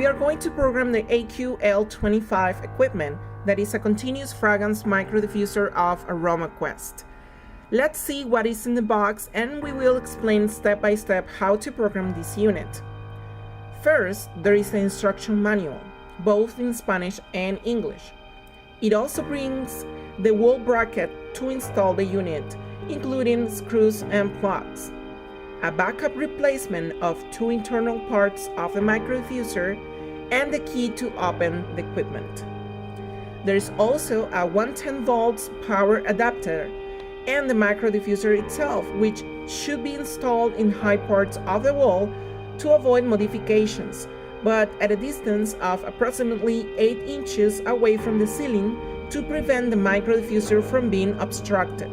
we are going to program the AQ-L25 equipment that is a continuous fragrance micro diffuser of AromaQuest. Let's see what is in the box and we will explain step by step how to program this unit. First, there is the instruction manual, both in Spanish and English. It also brings the wall bracket to install the unit, including screws and plugs, a backup replacement of 2 internal parts of the micro diffuser, and the key to open the equipment. There is also a 110 volts power adapter and the micro diffuser itself, which should be installed in high parts of the wall to avoid modifications, but at a distance of approximately 8 inches away from the ceiling to prevent the micro diffuser from being obstructed.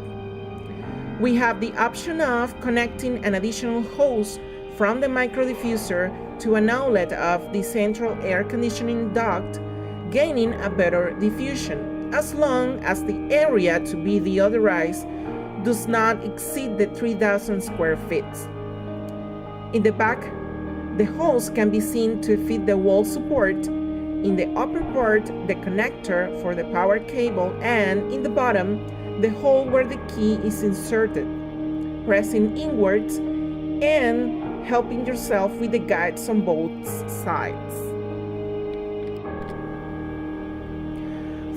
We have the option of connecting an additional hose from the micro diffuser to an outlet of the central air conditioning duct, gaining a better diffusion, as long as the area to be deodorized does not exceed the 3,000 square feet. In the back, the hose can be seen to fit the wall support, in the upper part the connector for the power cable, and in the bottom the hole where the key is inserted, pressing inwards and helping yourself with the guides on both sides.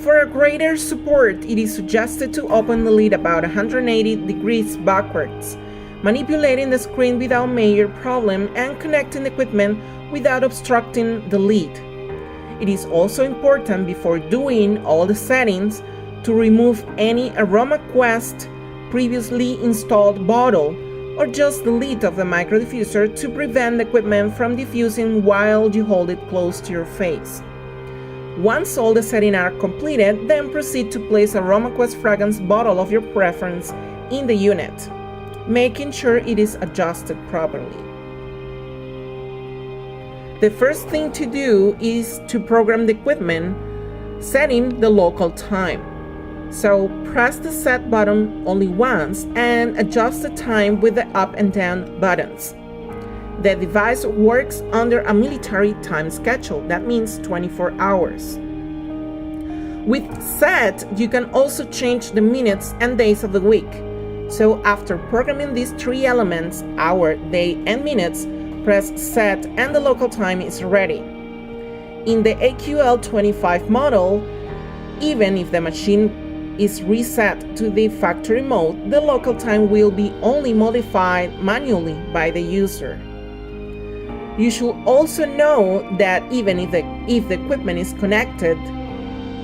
For a greater support, it is suggested to open the lid about 180 degrees backwards, manipulating the screen without major problem and connecting the equipment without obstructing the lid. It is also important before doing all the settings to remove any AromaQuest previously installed bottle or just the lid of the micro diffuser to prevent the equipment from diffusing while you hold it close to your face. Once all the settings are completed, then proceed to place a AromaQuest fragrance bottle of your preference in the unit, making sure it is adjusted properly. The first thing to do is to program the equipment, setting the local time. So press the set button only once and adjust the time with the up and down buttons. The device works under a military time schedule, that means 24 hours. With set, you can also change the minutes and days of the week. So after programming these 3 elements, hour, day, and minutes, press set and the local time is ready. In the AQ-L25 model, even if the machine is reset to the factory mode, the local time will be only modified manually by the user. You should also know that even if the equipment is connected,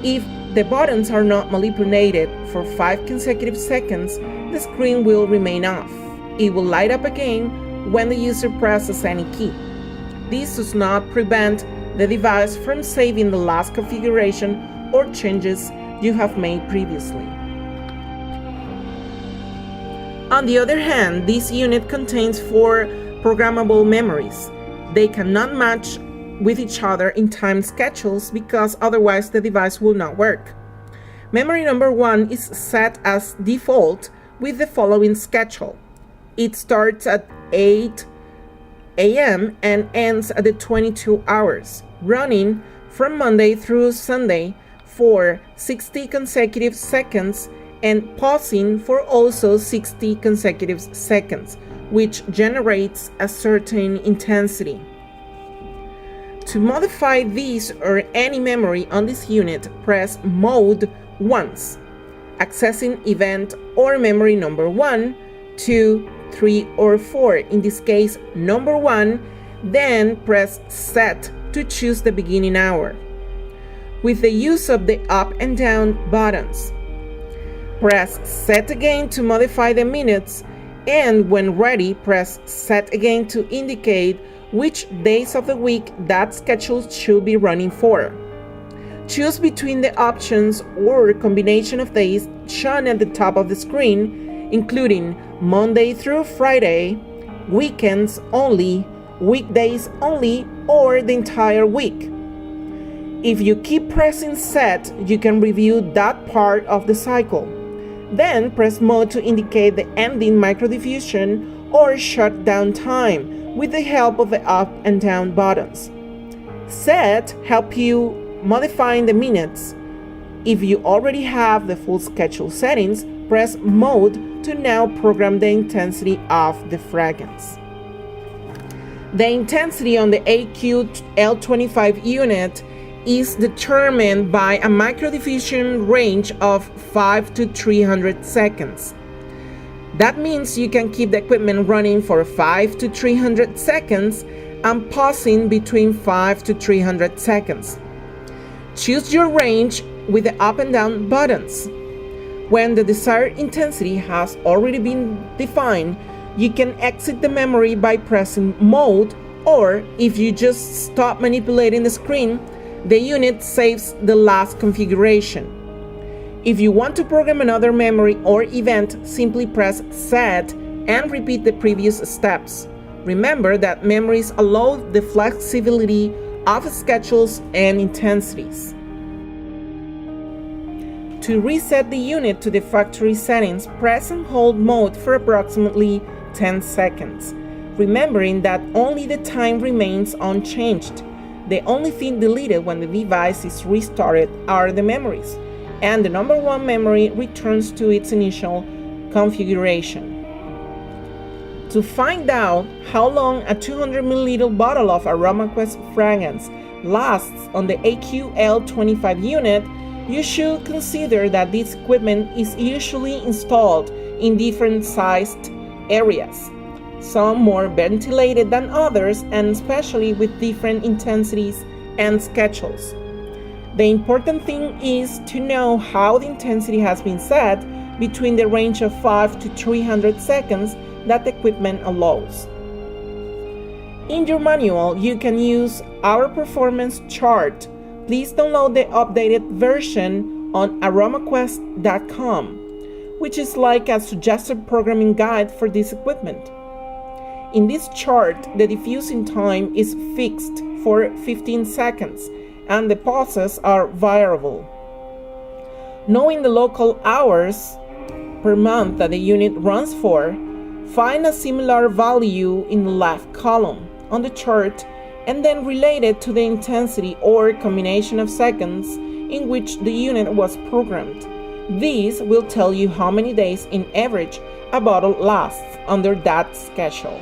if the buttons are not manipulated for 5 consecutive seconds, the screen will remain off. It will light up again when the user presses any key. This does not prevent the device from saving the last configuration or changes you have made previously. On the other hand, this unit contains 4 programmable memories. They cannot match with each other in time schedules because otherwise the device will not work. Memory number 1 is set as default with the following schedule. It starts at 8 a.m. and ends at the 22 hours, running from Monday through Sunday for 60 consecutive seconds and pausing for also 60 consecutive seconds, which generates a certain intensity. To modify this or any memory on this unit, press Mode once, accessing event or memory number 1, 2, 3, or 4, in this case number 1, then press Set to choose the beginning hour. With the use of the up and down buttons, press Set again to modify the minutes, and when ready, press Set again to indicate which days of the week that schedule should be running for. Choose between the options or combination of days shown at the top of the screen, including Monday through Friday, weekends only, weekdays only, or the entire week. If you keep pressing Set, you can review that part of the cycle. Then press Mode to indicate the ending micro diffusion or shutdown time with the help of the up and down buttons. Set help you modifying the minutes. If you already have the full schedule settings, press Mode to now program the intensity of the fragrance. The intensity on the AQ-L25 unit is determined by a microdiffusion range of 5 to 300 seconds. That means you can keep the equipment running for 5 to 300 seconds and pausing between 5 to 300 seconds. Choose your range with the up and down buttons. When the desired intensity has already been defined, you can exit the memory by pressing Mode, or if you just stop manipulating the screen, the unit saves the last configuration. If you want to program another memory or event, simply press Set and repeat the previous steps. Remember that memories allow the flexibility of schedules and intensities. To reset the unit to the factory settings, press and hold Mode for approximately 10 seconds, remembering that only the time remains unchanged. The only thing deleted when the device is restarted are the memories, and the number one memory returns to its initial configuration. To find out how long a 200 ml bottle of AromaQuest fragrance lasts on the AQ-L25 unit, you should consider that this equipment is usually installed in different sized areas, some more ventilated than others, and especially with different intensities and schedules. The important thing is to know how the intensity has been set between the range of 5 to 300 seconds that the equipment allows. In your manual, you can use our performance chart. Please download the updated version on AromaQuest.com, which is like a suggested programming guide for this equipment. In this chart, the diffusing time is fixed for 15 seconds and the pauses are variable. Knowing the local hours per month that the unit runs for, find a similar value in the left column on the chart and then relate it to the intensity or combination of seconds in which the unit was programmed. This will tell you how many days in average a bottle lasts under that schedule.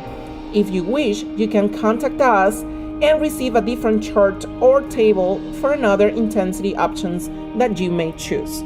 If you wish, you can contact us and receive a different chart or table for another intensity options that you may choose.